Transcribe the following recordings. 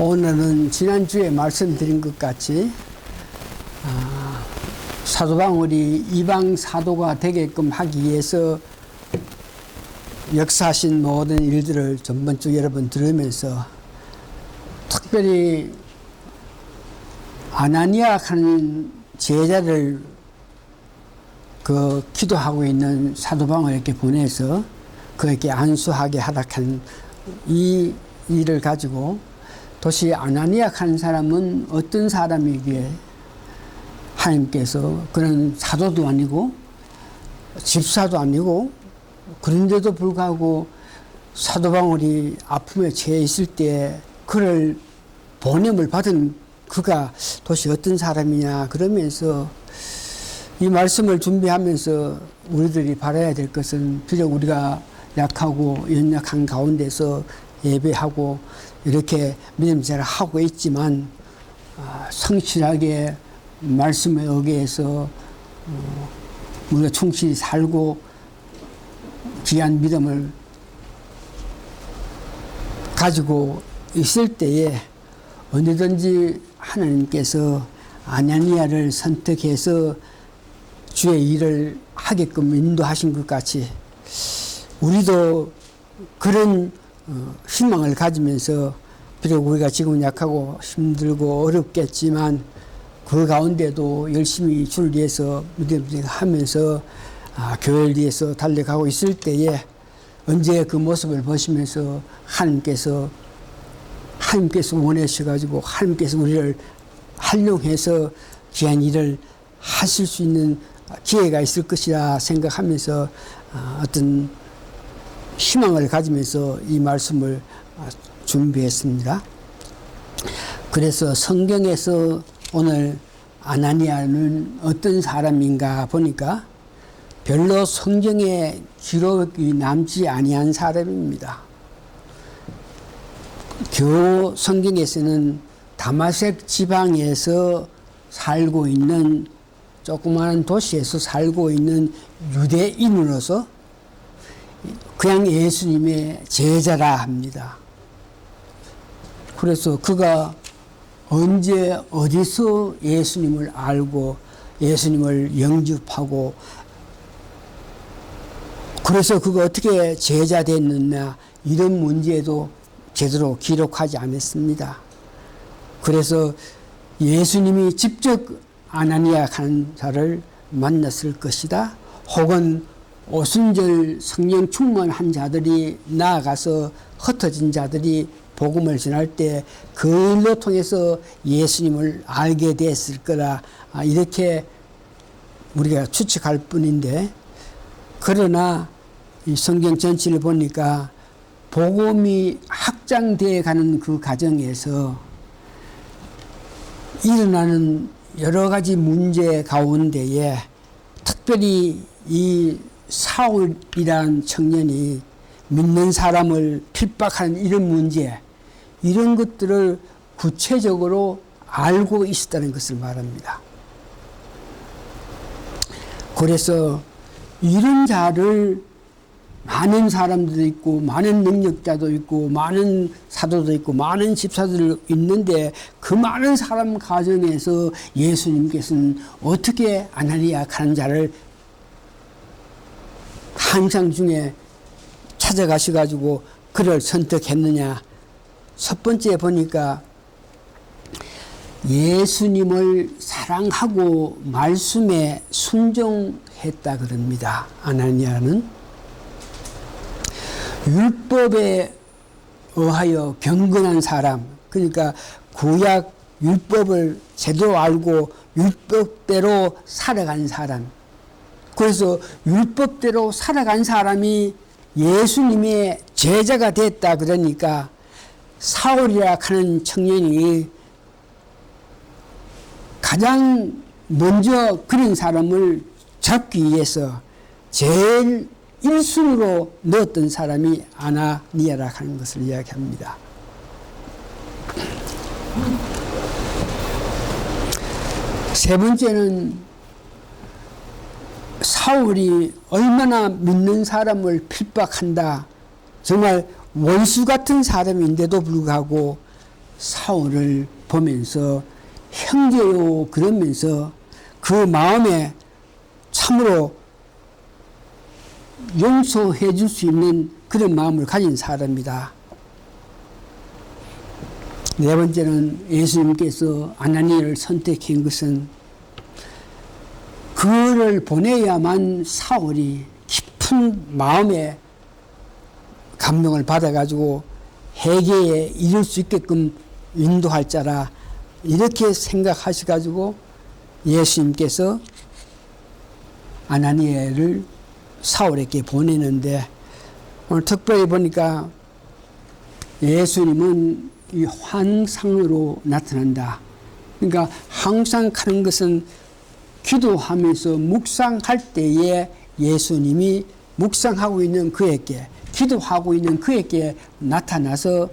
오늘은 지난주에 말씀드린 것 같이 사도 바울이 이방 사도가 되게끔 하기 위해서 역사하신 모든 일들을 전번주 여러 번 들으면서 특별히 아나니아 하는 제자를 기도하고 있는 사도 바울에게 보내서 그에게 안수하게 하락한 이 일을 가지고 도시 아나니아 한 사람은 어떤 사람이기에 하나님께서 그런 사도도 아니고 집사도 아니고 그런데도 불구하고 사도 바울이 아픔에 처해 있을 때 그를 보냄을 받은 그가 도대체 어떤 사람이냐 그러면서 이 말씀을 준비하면서 우리들이 바라야 될 것은 비록 우리가 약하고 연약한 가운데서 예배하고 이렇게 믿음 생활을 하고 있지만 성실하게 말씀에 의해서 우리가 충실히 살고 귀한 믿음을 가지고 있을 때에 언제든지 하나님께서 아나니아를 선택해서 주의 일을 하게끔 인도하신 것 같이 우리도 그런 희망을 가지면서 비록 우리가 지금 약하고 힘들고 어렵겠지만 그 가운데도 열심히 주를 위해서 믿음을 하면서 교회를 위해서 달려가고 있을 때에 언제 그 모습을 보시면서 하나님께서 원하셔가지고 하나님께서 우리를 활용해서 귀한 일을 하실 수 있는 기회가 있을 것이라 생각하면서 어떤 희망을 가지면서 이 말씀을 준비했습니다. 그래서 성경에서 오늘 아나니아는 어떤 사람인가 보니까 별로 성경에 기록이 남지 아니한 사람입니다. 겨우 성경에서는 다마섹 지방에서 살고 있는 조그마한 도시에서 살고 있는 유대인으로서 그냥 예수님의 제자라 합니다. 그래서 그가 언제 어디서 예수님을 알고 예수님을 영접하고 그래서 그가 어떻게 제자 됐느냐 이런 문제도 제대로 기록하지 않았습니다. 그래서 예수님이 직접 아나니아 한 자를 만났을 것이다. 혹은 오순절 성령 충만한 자들이 나아가서 흩어진 자들이 복음을 전할 때 그 일로 통해서 예수님을 알게 됐을 거라 이렇게 우리가 추측할 뿐인데 그러나 이 성경 전체를 보니까 복음이 확장되어 가는 그 과정에서 일어나는 여러 가지 문제 가운데에 특별히 이 사울이란 청년이 믿는 사람을 핍박하는 이런 문제, 이런 것들을 구체적으로 알고 있었다는 것을 말합니다. 그래서 이런 자를 많은 사람들도 있고 많은 능력자도 있고 많은 사도도 있고 많은 집사들 있는데 그 많은 사람 가정에서 예수님께서는 어떻게 아나니아 하는 자를 항상 중에 찾아가셔가지고 그를 선택했느냐. 첫 번째 보니까 예수님을 사랑하고 말씀에 순종했다 그럽니다. 아나니아는 율법에 의하여 경건한 사람, 그러니까 구약 율법을 제대로 알고 율법대로 살아간 사람. 그래서 율법대로 살아간 사람이 예수님의 제자가 됐다 그러니까 사울이라 하는 청년이 가장 먼저 그런 사람을 잡기 위해서 제일 1순위로 넣었던 사람이 아나니아라 하는 것을 이야기합니다. 세 번째는 사울이 얼마나 믿는 사람을 핍박한다. 정말 원수 같은 사람인데도 불구하고 사울을 보면서 형제요 그러면서 그 마음에 참으로 용서해 줄 수 있는 그런 마음을 가진 사람이다. 네 번째는 예수님께서 아나니아를 선택한 것은 그를 보내야만 사울이 깊은 마음에 감동을 받아가지고 회개에 이를 수 있게끔 인도할 자라 이렇게 생각하셔가지고 예수님께서 아나니아를 사울에게 보내는데 오늘 특별히 보니까 예수님은 이 환상으로 나타난다. 그러니까 항상 하는 것은 기도하면서 묵상할 때에 예수님이 묵상하고 있는 그에게 기도하고 있는 그에게 나타나서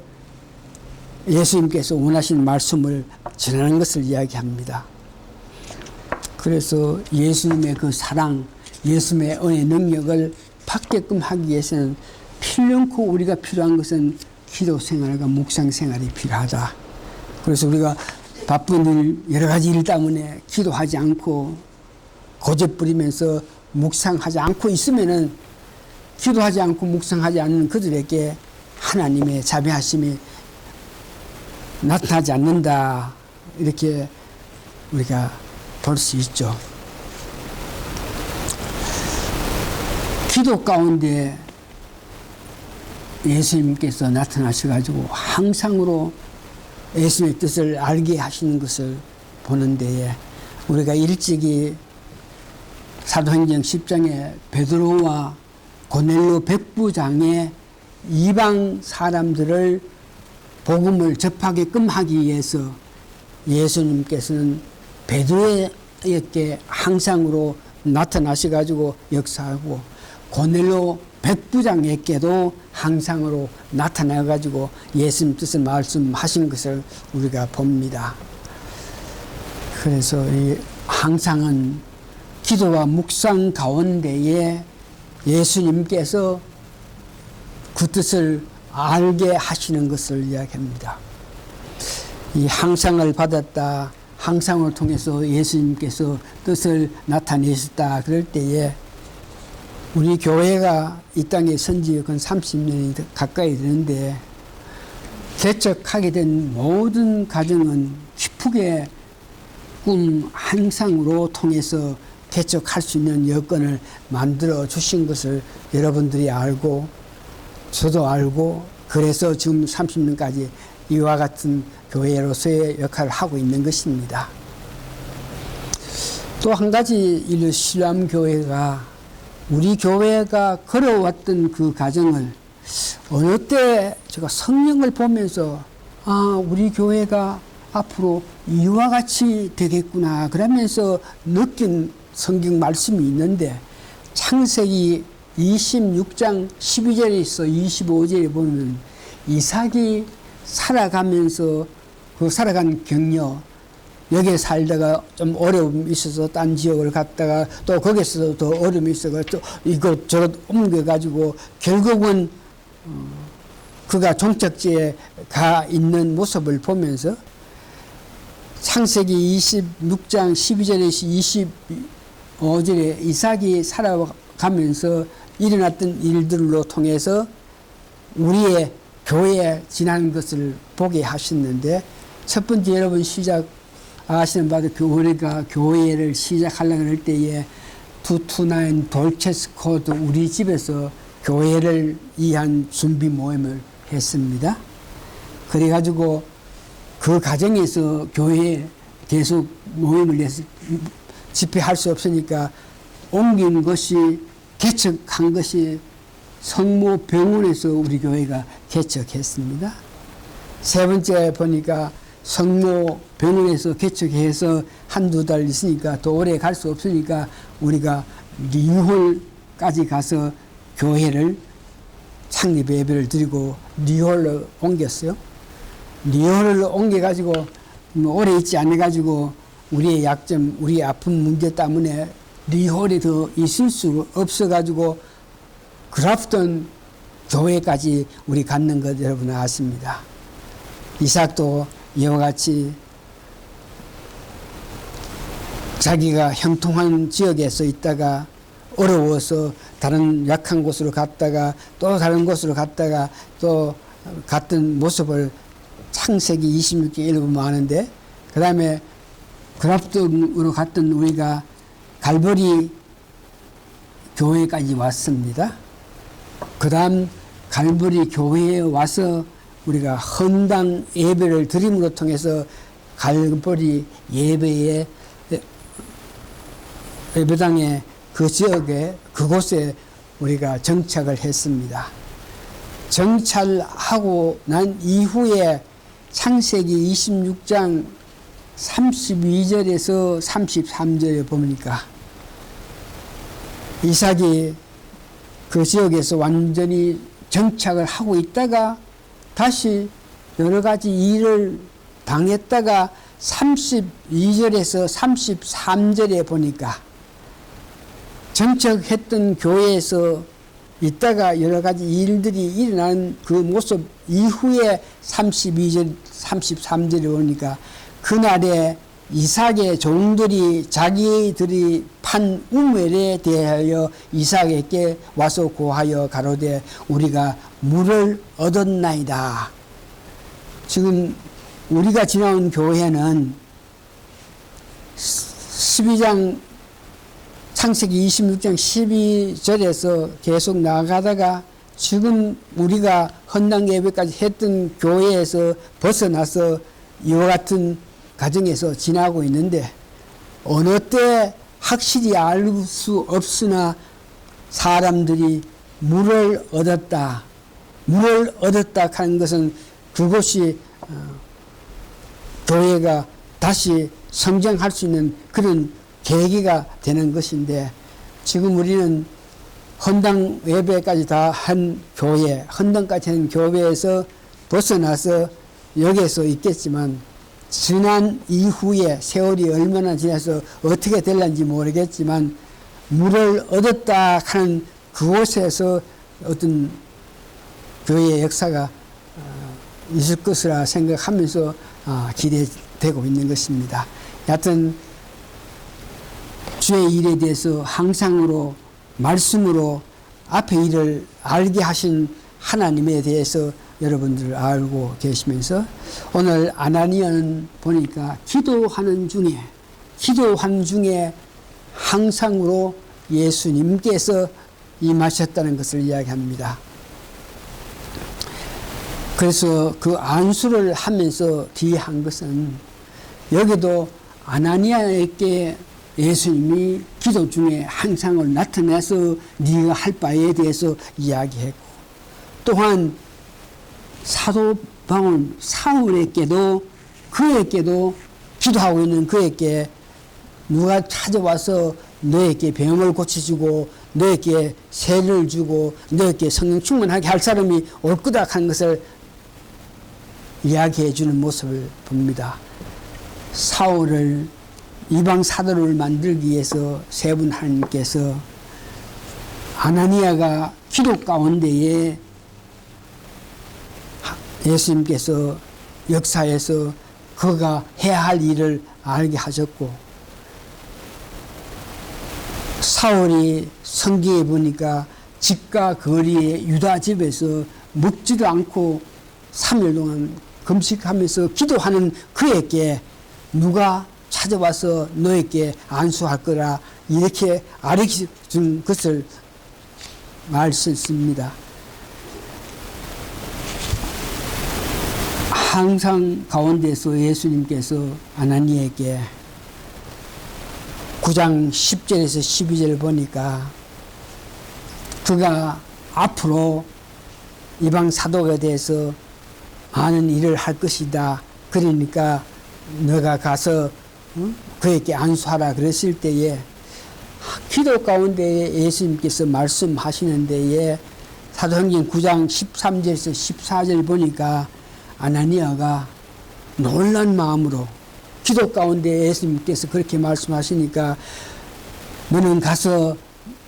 예수님께서 원하시는 말씀을 전하는 것을 이야기합니다. 그래서 예수님의 그 사랑, 예수님의 은혜 능력을 받게끔 하기 위해서는 필연코 우리가 필요한 것은 기도 생활과 묵상 생활이 필요하다. 그래서 우리가 바쁜 일, 여러 가지 일 때문에 기도하지 않고 고집부리면서 묵상하지 않고 있으면은 기도하지 않고 묵상하지 않는 그들에게 하나님의 자비하심이 나타나지 않는다. 이렇게 우리가 볼 수 있죠. 기도 가운데 예수님께서 나타나셔가지고 항상으로 예수님의 뜻을 알게 하시는 것을 보는 데에 우리가 일찍이 사도행전 10장에 베드로와 고넬료 백부장의 이방 사람들을 복음을 접하게끔 하기 위해서 예수님께서는 베드로에게 항상으로 나타나셔가지고 역사하고 고넬료 백부장에게도 항상으로 나타나가지고 예수님 뜻을 말씀하신 것을 우리가 봅니다. 그래서 이 항상은 기도와 묵상 가운데에 예수님께서 그 뜻을 알게 하시는 것을 이야기합니다. 이 항상을 받았다, 항상을 통해서 예수님께서 뜻을 나타내셨다 그럴 때에 우리 교회가 이 땅에 선지 건 30년이 가까이 되는데 개척하게 된 모든 가정은 기쁘게 꿈 항상으로 통해서 개척할 수 있는 여건을 만들어 주신 것을 여러분들이 알고 저도 알고 그래서 지금 30년까지 이와 같은 교회로서의 역할을 하고 있는 것입니다. 또 한 가지 이 신람교회가 우리 교회가 걸어왔던 그 과정을 어느 때 제가 성령을 보면서 우리 교회가 앞으로 이와 같이 되겠구나 그러면서 느낀 성경 말씀이 있는데 창세기 26장 12절에서 25절에 보면 이삭이 살아가면서 그 살아간 경력 여기에 살다가 좀 어려움이 있어서 딴 지역을 갔다가 또 거기서 더 어려움이 있어서 또 이것저것 옮겨가지고 결국은 그가 종착지에 가 있는 모습을 보면서 창세기 26장 12절에서 25절에 이삭이 살아가면서 일어났던 일들로 통해서 우리의 교회에 지난 것을 보게 하셨는데 첫 번째 여러분 아시는 바도 우리가 교회를 시작하려고 할 때에 229 돌체스 코드 우리 집에서 교회를 위한 준비 모임을 했습니다. 그래가지고 그 과정에서 교회에 계속 모임을 해서 집회할 수 없으니까 옮긴 것이 개척한 것이 성모병원에서 우리 교회가 개척했습니다. 세 번째 보니까 성모병원에서 개척해서 한두 달 있으니까 더 오래 갈 수 없으니까 우리가 리홀까지 가서 교회를 창립 예배를 드리고 리홀로 옮겼어요. 리홀을 옮겨가지고 오래 있지 않아가지고 우리의 약점, 우리의 아픈 문제 때문에 리홀에 더 있을 수 없어가지고 그라프톤 교회까지 우리 갖는 것 여러분 아십니다. 이삭도 이와 같이 자기가 형통한 지역에서 있다가 어려워서 다른 약한 곳으로 갔다가 또 다른 곳으로 갔다가 또 갔던 모습을 창세기 26장 읽어보면 아는데, 그 다음에 그랍동으로 갔던 우리가 갈보리 교회까지 왔습니다. 그 다음 갈보리 교회에 와서 우리가 헌당 예배를 드림으로 통해서 갈보리 예배당의 그 지역에 그곳에 우리가 정착을 했습니다. 정착하고 난 이후에 창세기 26장 32절에서 33절에 보니까 이삭이 그 지역에서 완전히 정착을 하고 있다가 다시 여러 가지 일을 당했다가 32절에서 33절에 보니까 정착했던 교회에서 있다가 여러 가지 일들이 일어난 그 모습 이후에 32절, 33절에 보니까 그날에 이삭의 종들이 자기들이 판 우멜에 대하여 이삭에게 와서 고하여 가로되 우리가 물을 얻었나이다. 지금 우리가 지나온 교회는 12장 창세기 26장 12절에서 계속 나아가다가 지금 우리가 헌당 예배까지 했던 교회에서 벗어나서 이와 같은 과정에서 지나고 있는데, 어느 때 확실히 알 수 없으나 사람들이 물을 얻었다 하는 것은 그것이 교회가 다시 성장할 수 있는 그런 계기가 되는 것인데, 지금 우리는 헌당 예배까지 다 한 교회, 헌당까지 한 교회에서 벗어나서 여기에서 있겠지만, 지난 이후에 세월이 얼마나 지나서 어떻게 될는지 모르겠지만 물을 얻었다 하는 그곳에서 어떤 교회의 역사가 있을 것이라 생각하면서 기대되고 있는 것입니다. 여하튼 주의 일에 대해서 항상으로 말씀으로 앞에 일을 알게 하신 하나님에 대해서 여러분들 알고 계시면서, 오늘 아나니아는 보니까 기도하는 중에 항상으로 예수님께서 임하셨다는 것을 이야기합니다. 그래서 그 안수를 하면서 뒤에 한 것은, 여기도 아나니아에게 예수님이 기도 중에 항상을 나타내서 네가 할 바에 대해서 이야기했고, 또한 사도 바울 사울에게도 기도하고 있는 그에게 누가 찾아와서 너에게 병을 고쳐주고 너에게 세를 주고 너에게 성령 충만하게 할 사람이 올 거다 하는 것을 이야기해 주는 모습을 봅니다. 사울을 이방 사도를 만들기 위해서 세 분 하나님께서 아나니아가 기도 가운데에 예수님께서 역사에서 그가 해야 할 일을 알게 하셨고, 사울이 성경에 보니까 집과 거리의 유다 집에서 먹지도 않고 3일 동안 금식하면서 기도하는 그에게 누가 찾아와서 너에게 안수할 거라 이렇게 알려준 것을 말씀입니다. 항상 가운데서 예수님께서 아나니에게 9장 10절에서 12절 보니까 그가 앞으로 이방 사도에 대해서 많은 일을 할 것이다. 그러니까 너가 가서 그에게 안수하라 그랬을 때에 기도 가운데 예수님께서 말씀하시는 데에 사도행전 9장 13절에서 14절 보니까 아나니아가 놀란 마음으로 기도 가운데 예수님께서 그렇게 말씀하시니까 너는 가서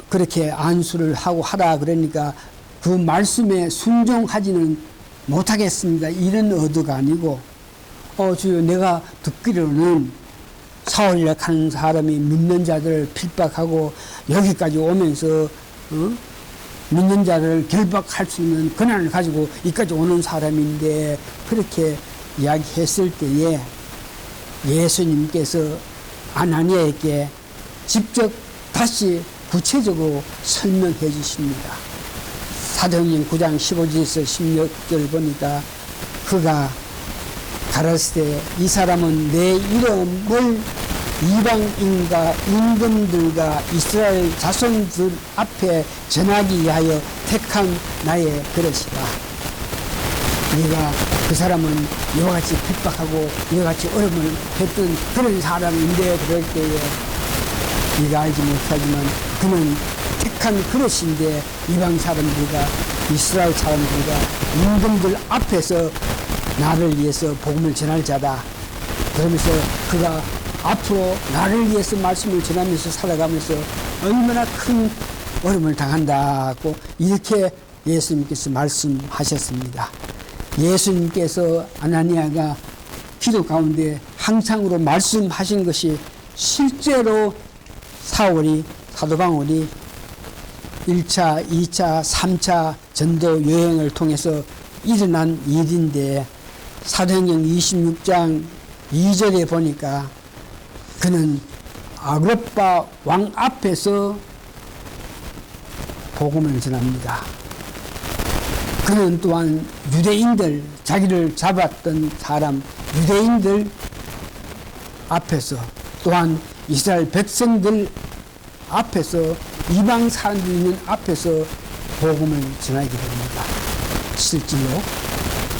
그렇게 안수를 하고 하라 그러니까 그 말씀에 순종하지는 못하겠습니다. 이런 의도가 아니고 주여, 내가 듣기로는 사울이라 하는 사람이 믿는 자들을 핍박하고 여기까지 오면서 믿는 자를 결박할 수 있는 권한을 가지고 이까지 오는 사람인데, 그렇게 이야기했을 때에 예수님께서 아나니아에게 직접 다시 구체적으로 설명해 주십니다. 사도행전 9장 15절에서 16절 보니까 그가 가라사대 이 사람은 내 이름을 이방인과 임금들과 이스라엘 자손들 앞에 전하기 위하여 택한 나의 그릇이다. 네가 그 사람은 이와 같이 핍박하고 이와 같이 어려움을 했던 그런 사람인데, 그럴 때에 네가 알지 못하지만 그는 택한 그릇인데, 이방 사람들과 이스라엘 사람들과 임금들 앞에서 나를 위해서 복음을 전할 자다. 그러면서 그가 앞으로 나를 위해서 말씀을 전하면서 살아가면서 얼마나 큰 어려움을 당한다고 이렇게 예수님께서 말씀하셨습니다. 예수님께서 아나니아가 기도 가운데 항상으로 말씀하신 것이 실제로 사도 바울이 1차, 2차, 3차 전도 여행을 통해서 일어난 일인데, 사도행전 26장 2절에 보니까 그는 아그리빠 왕 앞에서 복음을 전합니다. 그는 또한 유대인들, 자기를 잡았던 사람 유대인들 앞에서, 또한 이스라엘 백성들 앞에서, 이방 사람들이 있는 앞에서 복음을 전하게 됩니다. 실제로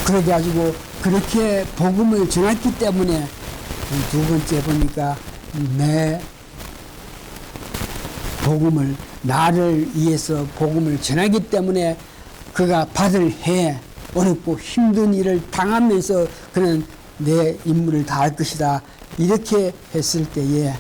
그래 가지고 그렇게 복음을 전했기 때문에 두 번째 보니까 내 복음을, 나를 위해서 복음을 전하기 때문에 그가 받을 해 어렵고 힘든 일을 당하면서 그는 내 임무를 다할 것이다. 이렇게 했을 때에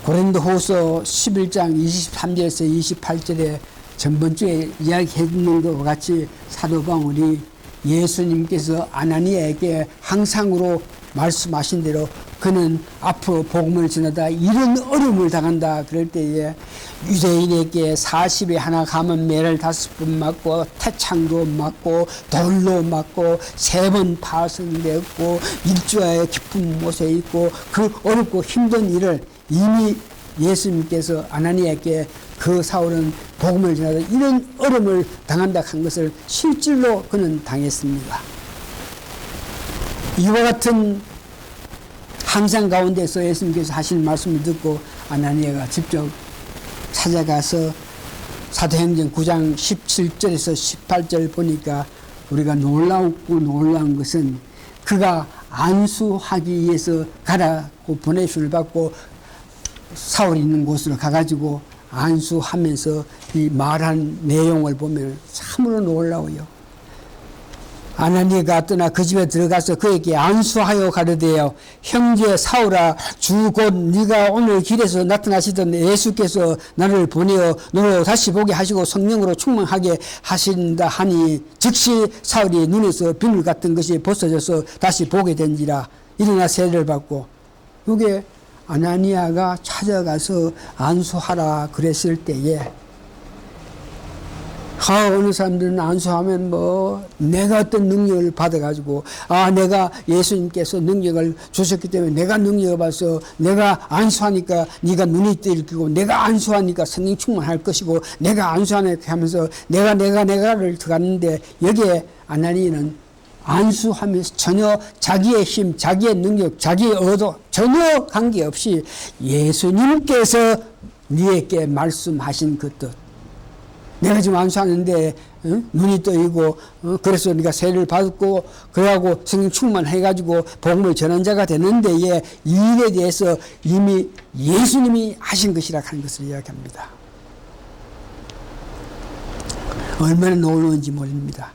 고린도후서 11장 23절에서 28절에 전번주에 이야기했는 것과 같이 사도 바울이 예수님께서 아나니아에게 항상으로 말씀하신 대로 그는 앞으로 복음을 전하다 이런 어려움을 당한다. 그럴 때에 유대인에게 40에 하나 가면 매를 5번 맞고 태창도 맞고 돌로 맞고 3번 파손되었고 일주하에 깊은 못에 있고 그 어렵고 힘든 일을 이미 예수님께서 아나니아에게 그 사울은 복음을 전하다 이런 어려움을 당한다 한 것을 실질로 그는 당했습니다. 이와 같은 항상 가운데서 예수님께서 하신 말씀을 듣고 아나니아가 직접 찾아가서 사도행전 9장 17절에서 18절 보니까 우리가 놀라웠고 놀라운 것은 그가 안수하기 위해서 가라고 보내심을 받고 사울이 있는 곳으로 가가지고 안수하면서 이 말한 내용을 보면 참으로 놀라워요. 아나니아가 떠나 그 집에 들어가서 그에게 안수하여 가르되어 형제 사울아, 주 곧 네가 오늘 길에서 나타나시던 예수께서 나를 보내어 너로 다시 보게 하시고 성령으로 충만하게 하신다 하니 즉시 사울이 눈에서 비늘 같은 것이 벗어져서 다시 보게 된지라. 일어나 세례를 받고. 이게 아나니아가 찾아가서 안수하라 그랬을 때에 어느 사람들은 안수하면 내가 어떤 능력을 받아가지고 내가 예수님께서 능력을 주셨기 때문에 내가 능력을 받아서 내가 안수하니까 네가 눈이 뜨이고 내가 안수하니까 성령 충만할 것이고 내가 안수하니까 하면서 내가를 들어갔는데 여기에 아나니아는 안수하면서 전혀 자기의 힘, 자기의 능력, 자기의 의도 전혀 관계없이 예수님께서 네에게 말씀하신 그 뜻, 내가 지금 안수하는데 눈이 떠이고 그래서 네가 세례를 받고 그래하고 성령 충만해가지고 복음을 전한 자가 되는데 이 일에 대해서 이미 예수님이 하신 것이라 하는 것을 이야기합니다. 얼마나 놀라운지 모릅니다.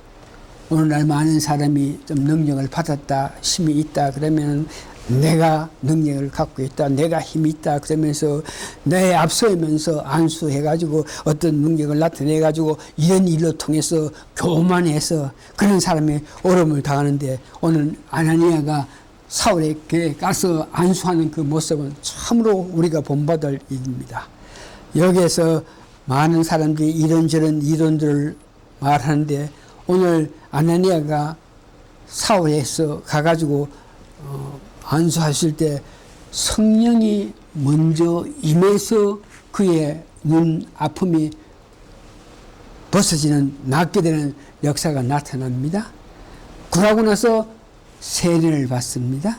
오늘날 많은 사람이 좀 능력을 받았다, 힘이 있다 그러면 내가 능력을 갖고 있다, 내가 힘이 있다 그러면서 내 앞서면서 안수해가지고 어떤 능력을 나타내가지고 이런 일로 통해서 교만해서 그런 사람이 어려움을 당하는데 오늘 아나니아가 사울에게 가서 안수하는 그 모습은 참으로 우리가 본받을 일입니다. 여기에서 많은 사람들이 이런저런 이론들을 말하는데 오늘 아나니아가 사울에서 가가지고 안수하실 때 성령이 먼저 임해서 그의 눈 아픔이 벗어지는, 낫게 되는 역사가 나타납니다. 그러고 나서 세례를 받습니다.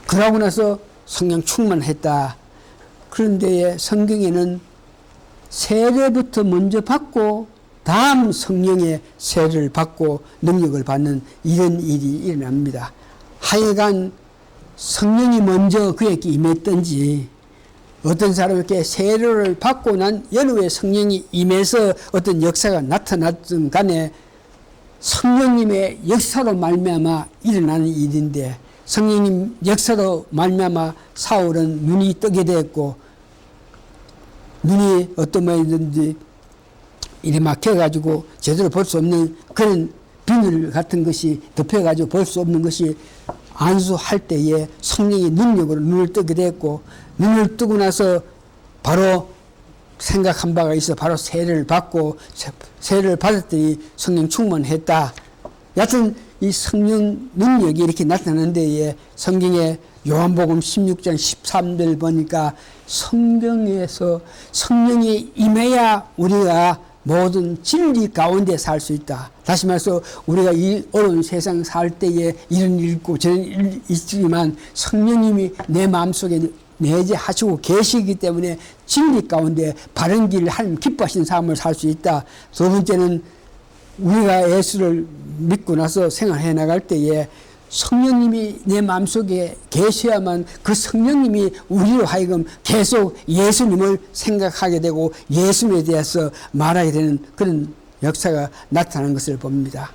그러고 나서 성령 충만했다. 그런데 성경에는 세례부터 먼저 받고 다음 성령의 세례를 받고 능력을 받는 이런 일이 일어납니다. 하여간 성령이 먼저 그에게 임했든지 어떤 사람에게 세례를 받고 난 연후에 성령이 임해서 어떤 역사가 나타났든 간에 성령님의 역사로 말미암아 일어나는 일인데 성령님 역사로 말미암아 사울은 눈이 뜨게 됐고 눈이 어떤 모양이든지 이래 막혀가지고 제대로 볼 수 없는 그런 비늘 같은 것이 덮여가지고 볼 수 없는 것이 안수할 때에 성령의 능력으로 눈을 뜨게 됐고 눈을 뜨고 나서 바로 생각한 바가 있어 바로 세례를 받고 세례를 받았더니 성령 충만했다. 여하튼 이 성령 능력이 이렇게 나타나는 데에 성경에 요한복음 16장 13절 보니까 성경에서 성령이 임해야 우리가 모든 진리 가운데 살 수 있다. 다시 말해서 우리가 이 어려운 세상 살 때에 이런 일 있고 저런 일 있지만 성령님이 내 마음속에 내재하시고 계시기 때문에 진리 가운데 바른 길을 하나님 기뻐하시는 삶을 살 수 있다. 두 번째는 우리가 예수를 믿고 나서 생활해 나갈 때에 성령님이 내 마음속에 계셔야만 그 성령님이 우리로 하여금 계속 예수님을 생각하게 되고 예수님에 대해서 말하게 되는 그런 역사가 나타나는 것을 봅니다.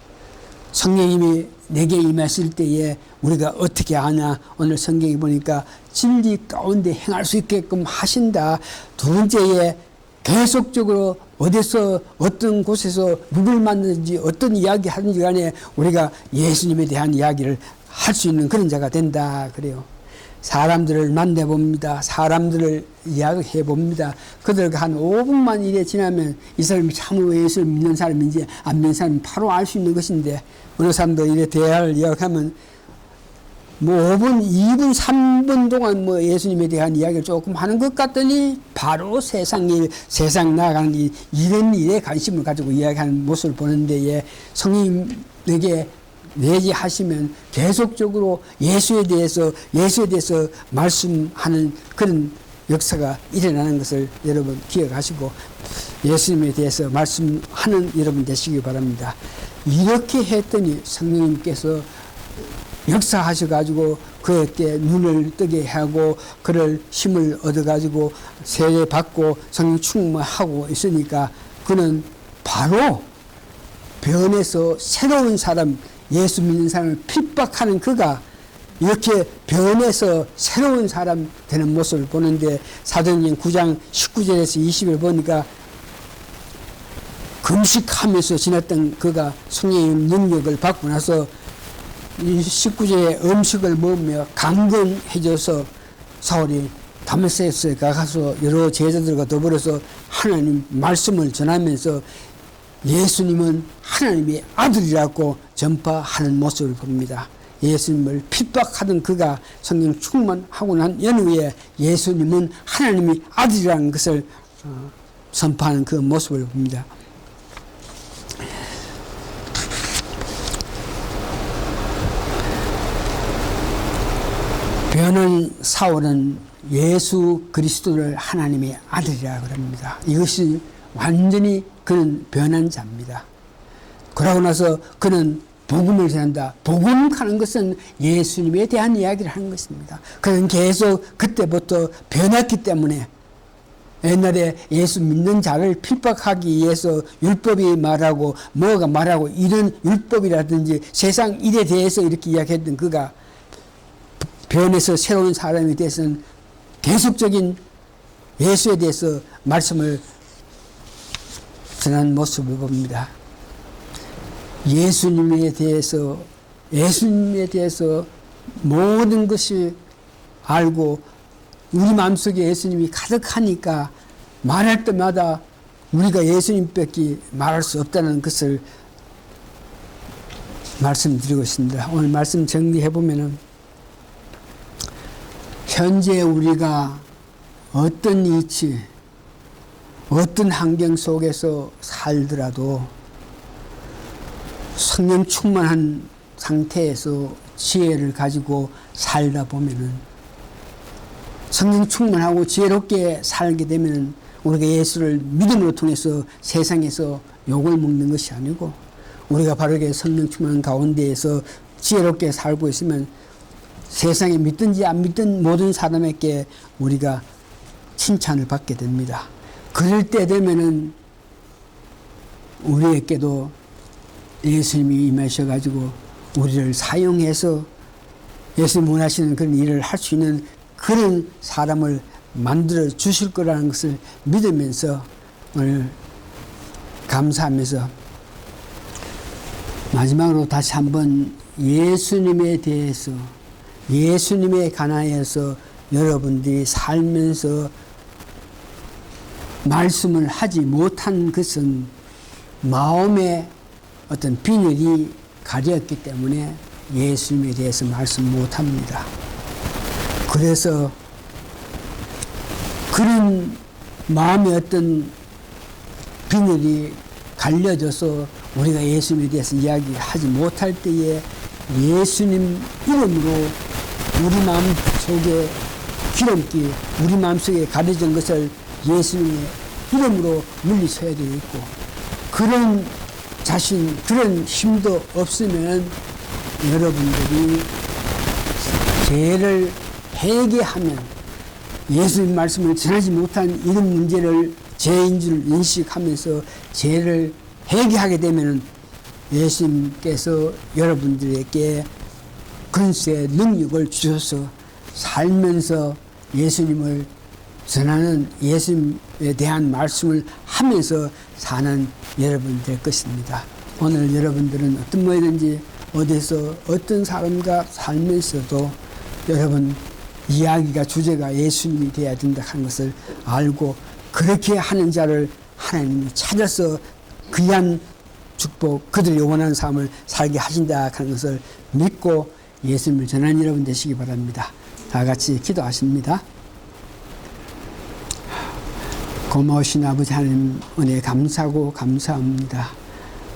성령님이 내게 임하실 때에 우리가 어떻게 아냐. 오늘 성경에 보니까 진리 가운데 행할 수 있게끔 하신다. 두 번째에 계속적으로 어디서 어떤 곳에서 누굴 만나든지 어떤 이야기 하든지 간에 우리가 예수님에 대한 이야기를 할 수 있는 그런 자가 된다 그래요. 사람들을 만나봅니다. 사람들을 이야기해 봅니다. 그들과 한 5분만 이래 지나면 이 사람이 참으로 예수를 믿는 사람인지 안 믿는 사람인지 바로 알 수 있는 것인데 어느 사람도 이래 대화를 이야기하면 뭐 5분, 2분, 3분 동안 뭐 예수님에 대한 이야기를 조금 하는 것 같더니 바로 세상 일, 세상 나가는 일, 이런 일에 관심을 가지고 이야기하는 모습을 보는 데에 성령님에게 내재하시면 계속적으로 예수에 대해서 말씀하는 그런 역사가 일어나는 것을 여러분 기억하시고 예수님에 대해서 말씀하는 여러분 되시기 바랍니다. 이렇게 했더니 성령님께서 역사하셔가지고 그에게 눈을 뜨게 하고 그를 힘을 얻어가지고 세례받고 성령 충만하고 있으니까 그는 바로 변해서 새로운 사람, 예수 믿는 사람을 핍박하는 그가 이렇게 변해서 새로운 사람 되는 모습을 보는데 사도행전 9장 19절에서 20을 보니까 금식하면서 지냈던 그가 성령의 능력을 받고 나서 이 19절에 음식을 먹으며 강건해져서 사울이 다메섹에 가서 여러 제자들과 더불어서 하나님 말씀을 전하면서 예수님은 하나님의 아들이라고 전파하는 모습을 봅니다. 예수님을 핍박하던 그가 성령 충만하고 난 연후에 예수님은 하나님의 아들이라는 것을 선포하는 그 모습을 봅니다. 변한 사울은 예수 그리스도를 하나님의 아들이라 그럽니다. 이것이 완전히 그는 변한 자입니다. 그러고 나서 그는 복음을 전한다. 복음하는 것은 예수님에 대한 이야기를 하는 것입니다. 그는 계속 그때부터 변했기 때문에 옛날에 예수 믿는 자를 핍박하기 위해서 율법이 말하고 뭐가 말하고 이런 율법이라든지 세상 일에 대해서 이렇게 이야기했던 그가 변해서 새로운 사람이 돼서는 계속적인 예수에 대해서 말씀을 전한 모습을 봅니다. 예수님에 대해서 모든 것이 알고 우리 마음속에 예수님이 가득하니까 말할 때마다 우리가 예수님밖에 말할 수 없다는 것을 말씀드리고 있습니다. 오늘 말씀 정리해 보면은 현재 우리가 어떤 이치, 어떤 환경 속에서 살더라도 성령 충만한 상태에서 지혜를 가지고 살다 보면은 성령 충만하고 지혜롭게 살게 되면은 우리가 예수를 믿음으로 통해서 세상에서 욕을 먹는 것이 아니고 우리가 바르게 성령 충만한 가운데에서 지혜롭게 살고 있으면 세상에 믿든지 안 믿든 모든 사람에게 우리가 칭찬을 받게 됩니다. 그럴 때 되면은 우리에게도 예수님이 임하셔가지고 우리를 사용해서 예수님 원하시는 그런 일을 할 수 있는 그런 사람을 만들어 주실 거라는 것을 믿으면서 오늘 감사하면서 마지막으로 다시 한번 예수님에 대해서 예수님에 관하여서 여러분들이 살면서 말씀을 하지 못한 것은 마음에 어떤 비늘이 가렸기 때문에 예수님에 대해서 말씀 못합니다. 그래서 그런 마음의 어떤 비늘이 갈려져서 우리가 예수님에 대해서 이야기하지 못할 때에 예수님 이름으로 우리 마음 속에 기름기, 우리 마음 속에 가려진 것을 예수님의 이름으로 물리쳐야 되겠고, 그런 자신, 그런 힘도 없으면 여러분들이 죄를 회개하면 예수님 말씀을 전하지 못한 이런 문제를 죄인 줄 인식하면서 죄를 회개하게 되면 예수님께서 여러분들에게 근세 능력을 주셔서 살면서 예수님을 전하는, 예수님에 대한 말씀을 하면서 사는 여러분 될 것입니다. 오늘 여러분들은 어떤 모이든지 어디서 어떤 사람과 살면서도 여러분 이야기가 주제가 예수님이 되어야 된다 하는 것을 알고 그렇게 하는 자를 하나님이 찾아서 귀한 축복, 그들이 원하는 삶을 살게 하신다 하는 것을 믿고 예수님을 전하는 여러분 되시기 바랍니다. 다 같이 기도하십니다. 고마우신 아버지 하나님 은혜 감사하고 감사합니다.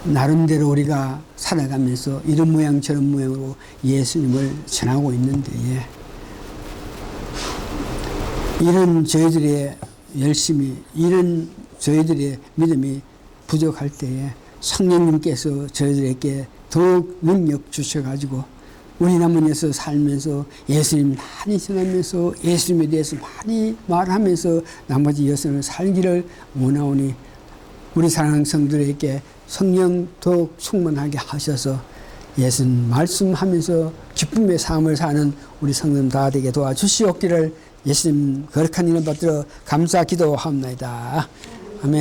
나름대로 우리가 살아가면서 이런 모양 저런 모양으로 예수님을 전하고 있는데 이런 저희들의 열심히, 이런 저희들의 믿음이 부족할 때에 성령님께서 저희들에게 더욱 능력 주셔가지고 우리 남은에서 살면서 예수님 많이 전하면서 예수님에 대해서 많이 말하면서 나머지 여생을 살기를 원하오니 우리 사랑하는 성도들에게 성령 더욱 충만하게 하셔서 예수님 말씀하면서 기쁨의 삶을 사는 우리 성도들 다 되게 도와주시옵기를 예수님 거룩한 이름 받들어 감사 기도하옵나이다. 아멘.